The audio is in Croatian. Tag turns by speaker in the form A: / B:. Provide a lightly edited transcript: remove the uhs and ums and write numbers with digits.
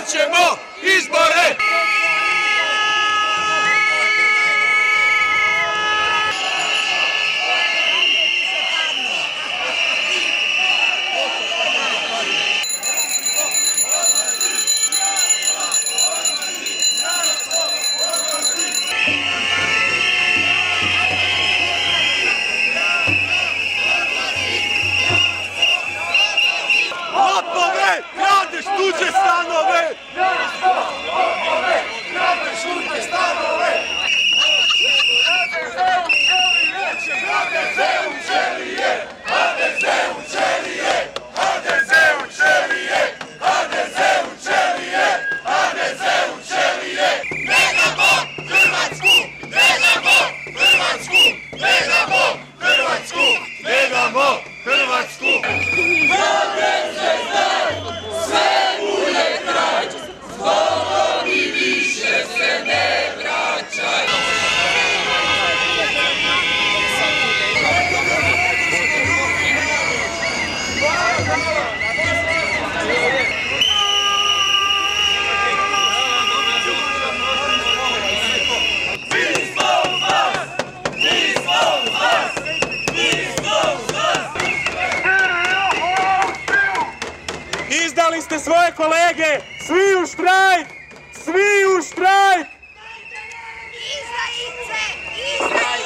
A: Hoćemo izbore! Lopove, kradeš tuđe stanove! Lopove, kradeš tuđe stanove! HDZ-u ćelije! HDZ-u ćelije! HDZ-u ćelije! HDZ-u ćelije! HDZ-u ćelije! Ne damo Hrvatsku! Ne damo Hrvatsku! Ne damo Hrvatsku! Ne damo Hrvatsku!
B: Izdali ste svoje kolege, svi u štrajk! Svi u štrajk!
C: Izdajice! Izdajice!